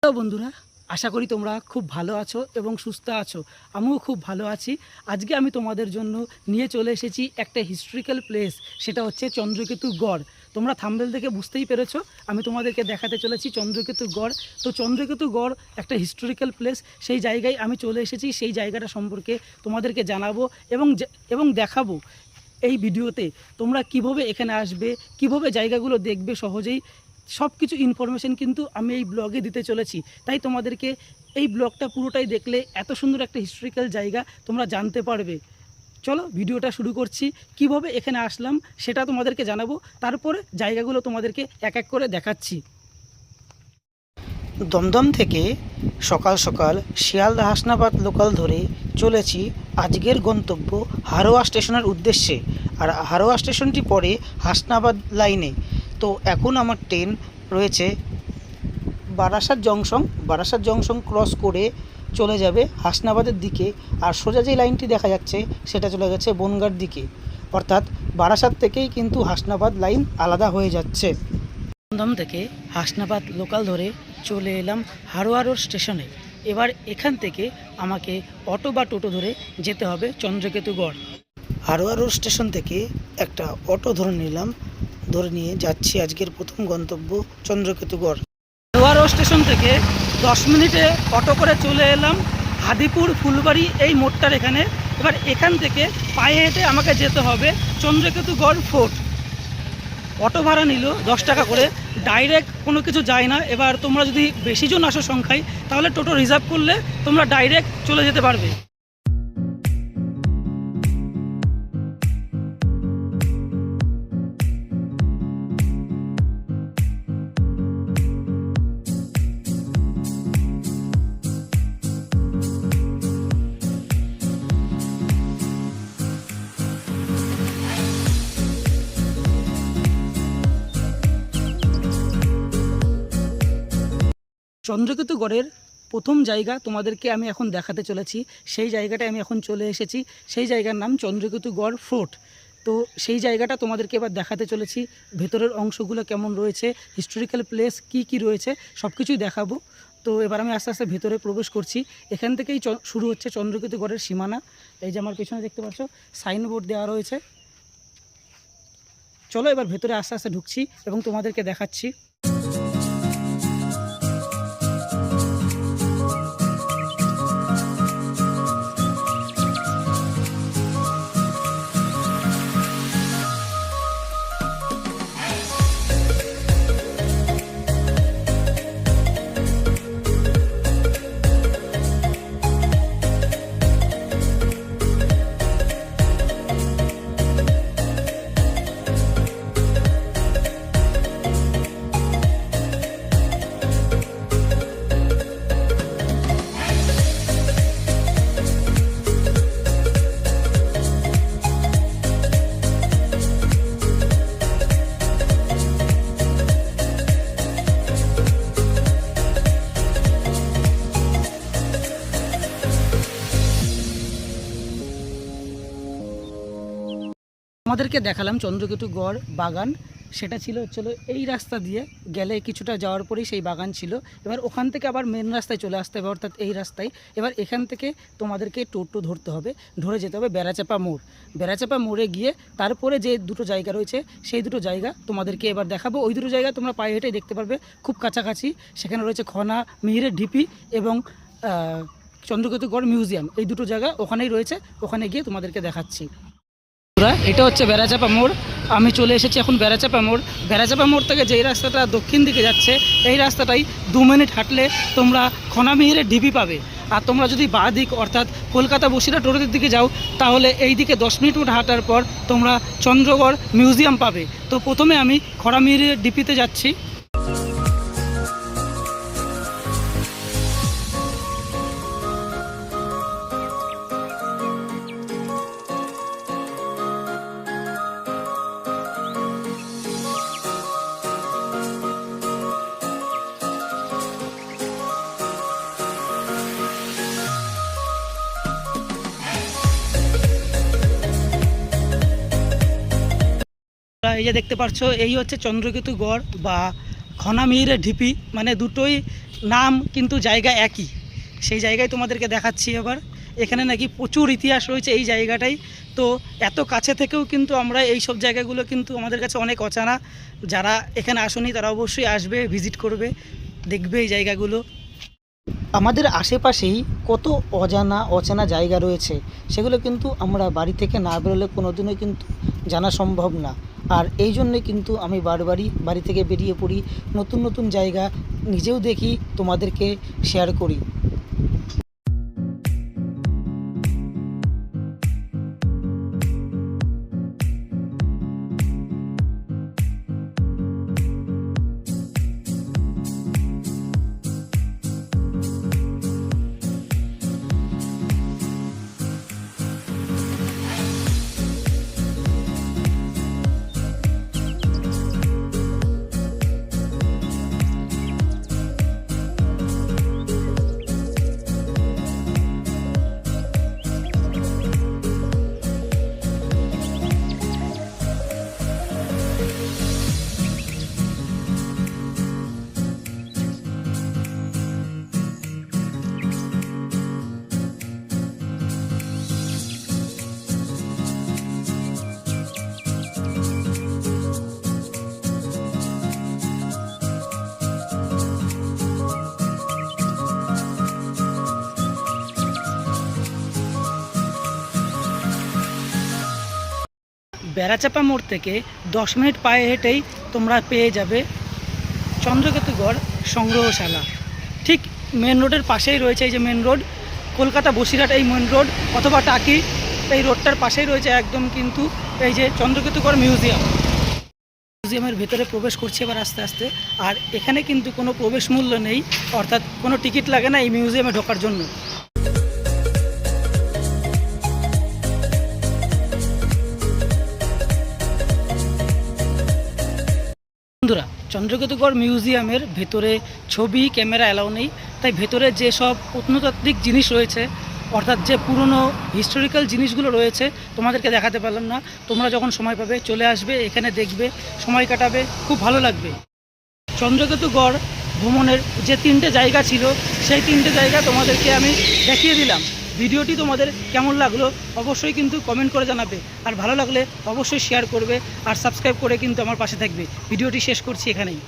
Hello বন্ধুরা, আশা করি তোমরা খুব ভালো আছো এবং সুস্থ আছো। আমিও খুব ভালো আছি। আজকে আমি তোমাদের জন্য নিয়ে চলে এসেছি একটা হিস্ট্রিক্যাল প্লেস, সেটা হচ্ছে চন্দ্রকেতু গড়। তোমরা থাম্বনেল থেকে বুঝতেই পেরেছো, আমি তোমাদেরকে দেখাতে চলেছি চন্দ্রকেতু গড়। তো চন্দ্রকেতু গড় একটা হিস্টোরিক্যাল প্লেস, সেই জায়গায় আমি চলে এসেছি। সেই জায়গাটা সম্পর্কে তোমাদেরকে জানাবো এবং দেখাবো এই ভিডিওতে তোমরা কিভাবে এখানে আসবে, কিভাবে জায়গাগুলো দেখবে সহজেই। সব কিছু ইনফরমেশন কিন্তু আমি এই ব্লগে দিতে চলেছি। তাই তোমাদেরকে এই ব্লগটা পুরোটাই দেখলে এত সুন্দর একটা হিস্ট্রিক্যাল জায়গা তোমরা জানতে পারবে। চলো ভিডিওটা শুরু করছি। কিভাবে এখানে আসলাম সেটা তোমাদেরকে জানাবো, তারপরে জায়গাগুলো তোমাদেরকে এক এক করে দেখাচ্ছি। দমদম থেকে সকাল সকাল শিয়ালদা হাসনাবাদ লোকাল ধরে চলেছি আজকের গন্তব্য হারোয়া স্টেশনের উদ্দেশ্যে। আর হারোয়া স্টেশনটি পড়ে হাসনাবাদ লাইনে। তো এখন আমার ট্রেন রয়েছে বারাসাত জংশন ক্রস করে চলে যাবে হাসনাবাদের দিকে। আর সোজা যে লাইনটি দেখা যাচ্ছে সেটা চলে গেছে বনগাঁর দিকে, অর্থাৎ বারাসাত থেকেই কিন্তু হাসনাবাদ লাইন আলাদা হয়ে যাচ্ছে। দমদম থেকে হাসনাবাদ লোকাল ধরে চলে এলাম হারোয়া রোড স্টেশনে। এবার এখান থেকে আমাকে অটো বা টোটো ধরে যেতে হবে চন্দ্রকেতুগড়। হারোয়া রোড স্টেশন থেকে একটা অটো ধরে নিয়ে যাচ্ছি আজকের প্রথম গন্তব্য চন্দ্রকেতুগড়। হারোয়া রোড স্টেশন থেকে 10 মিনিটে অটো করে চলে এলাম হাদিপুর ফুলবাড়ি এই মোড়টার এখানে। এবার এখান থেকে পায়ে হেঁটে আমাকে যেতে হবে চন্দ্রকেতুগড় ফোর্ট। অটো ভাড়া নিল 10 টাকা করে, ডাইরেক্ট কোনো কিছু যায় না। এবার তোমরা যদি বেশি জন আসো সংখ্যায়, তাহলে টোটো রিজার্ভ করলে তোমরা ডাইরেক্ট চলে যেতে পারবে। চন্দ্রকেতুগড়ের প্রথম জায়গা তোমাদেরকে আমি এখন দেখাতে চলেছি। সেই জায়গাটায় আমি এখন চলে এসেছি। সেই জায়গার নাম চন্দ্রকেতুগড় ফোর্ট। তো সেই জায়গাটা তোমাদেরকে এবার দেখাতে চলেছি। ভেতরের অংশগুলো কেমন রয়েছে, হিস্টোরিক্যাল প্লেস কি রয়েছে, সব কিছুই দেখাবো। তো এবার আমি আস্তে আস্তে ভেতরে প্রবেশ করছি। এখান থেকেই শুরু হচ্ছে চন্দ্রকেতুগড়ের সীমানা। এই যে আমার পেছনে দেখতে পাচ্ছ সাইনবোর্ড দেওয়া রয়েছে। চলো এবার ভেতরে আস্তে আস্তে ঢুকছি এবং তোমাদেরকে দেখাচ্ছি। আমাদেরকে দেখালাম চন্দ্রকেতুগড় বাগান। সেটা ছিল এই রাস্তা দিয়ে গেলে কিছুটা যাওয়ার পরেই সেই বাগান ছিল। এবার ওখান থেকে আবার মেন রাস্তায় চলে আসতে হবে, অর্থাৎ এই রাস্তায়। এবার এখান থেকে তোমাদেরকে টোটো ধরে যেতে হবে বেড়াচাপা মোড়। বেড়াচাপা মোড়ে গিয়ে তারপরে যে দুটো জায়গা রয়েছে সেই দুটো জায়গা তোমাদেরকে এবার দেখাবো। ওই দুটো জায়গা তোমরা পায়ে হেঁটেই দেখতে পারবে, খুব কাছাকাছি। সেখানে রয়েছে খনা মিহিরের ঢিপি এবং চন্দ্রকেতুগড় মিউজিয়াম। এই দুটো জায়গা ওখানেই রয়েছে, ওখানে গিয়ে তোমাদেরকে দেখাচ্ছি। এটা হচ্ছে বেড়াচাপা মোড়। আমি চলে এসেছি এখন বেড়াচাপা মোড়। বেড়াচাপা মোড় থেকে যেই রাস্তাটা দক্ষিণ দিকে যাচ্ছে, এই রাস্তাটাই 2 মিনিট হাঁটলে তোমরা খনামিহিরের ঢিপি পাবে। আর তোমরা যদি বাঁ দিক অর্থাৎ কলকাতা বসিরহাট রোডের দিকে যাও, তাহলে এই দিকে 10 মিনিট হাঁটার পর তোমরা চন্দ্রগড় মিউজিয়াম পাবে। তো প্রথমে আমি খনামিহিরের ঢিপিতে যাচ্ছি। এই যে দেখতে পাচ্ছ, এই হচ্ছে চন্দ্রকেতু গড় বা খনামিহিরের ঢিপি, মানে দুটোই নাম কিন্তু জায়গা একই। সেই জায়গায় তোমাদেরকে দেখাচ্ছি এবার। এখানে নাকি প্রচুর ইতিহাস রয়েছে এই জায়গাটাই। তো এত কাছে থেকেও কিন্তু আমরা এই সব জায়গাগুলো কিন্তু আমাদের কাছে অনেক অজানা। যারা এখানে আসেনি তারা অবশ্যই আসবে, ভিজিট করবে, দেখবে এই জায়গাগুলো। আমাদের আশেপাশেই কত অচেনা জায়গা রয়েছে, সেগুলো কিন্তু আমরা বাড়ি থেকে না বেরোলে কোনোদিনও কিন্তু জানা সম্ভব না। আর এই জন্যে কিন্তু আমি বারবারই বাড়ি থেকে বেরিয়ে পড়ি, নতুন নতুন জায়গা নিজেও দেখি, তোমাদেরকে শেয়ার করি। বেড়াচাপা মোড় থেকে 10 মিনিট পায়ে হেঁটেই তোমরা পেয়ে যাবে চন্দ্রকেতুগড় সংগ্রহশালা। ঠিক মেন রোডের পাশেই রয়েছে এই যে মেন রোড, কলকাতা বসিরহাট এই মেন রোড অথবা টাকি, এই রোডটার পাশেই রয়েছে একদম কিন্তু এই যে চন্দ্রকেতুগড় মিউজিয়ামের ভেতরে প্রবেশ করছে এবার আস্তে আস্তে। আর এখানে কিন্তু কোনো প্রবেশ মূল্য নেই, অর্থাৎ কোনো টিকিট লাগে না এই মিউজিয়ামে ঢোকার জন্য। বন্ধুরা, চন্দ্রকেতুগড় মিউজিয়ামের ভেতরে ছবি ক্যামেরা অ্যালাউ নেই, তাই ভেতরে যেসব প্রত্নতাত্ত্বিক জিনিস রয়েছে, অর্থাৎ যে পুরনো হিস্টোরিক্যাল জিনিসগুলো রয়েছে তোমাদেরকে দেখাতে পারলাম না। তোমরা যখন সময় পাবে চলে আসবে, এখানে দেখবে, সময় কাটাবে, খুব ভালো লাগবে। চন্দ্রকেতুগড় ভ্রমণের যে 3টে জায়গা ছিল সেই 3টে জায়গা তোমাদেরকে আমি দেখিয়ে দিলাম। ভিডিওটি তোমাদের কেমন লাগলো অবশ্যই কিন্তু কমেন্ট করে জানাবে, আর ভালো লাগলে অবশ্যই শেয়ার করবে, আর সাবস্ক্রাইব করে কিন্তু আমার পাশে থাকবে। ভিডিওটি শেষ করছি এখানেই।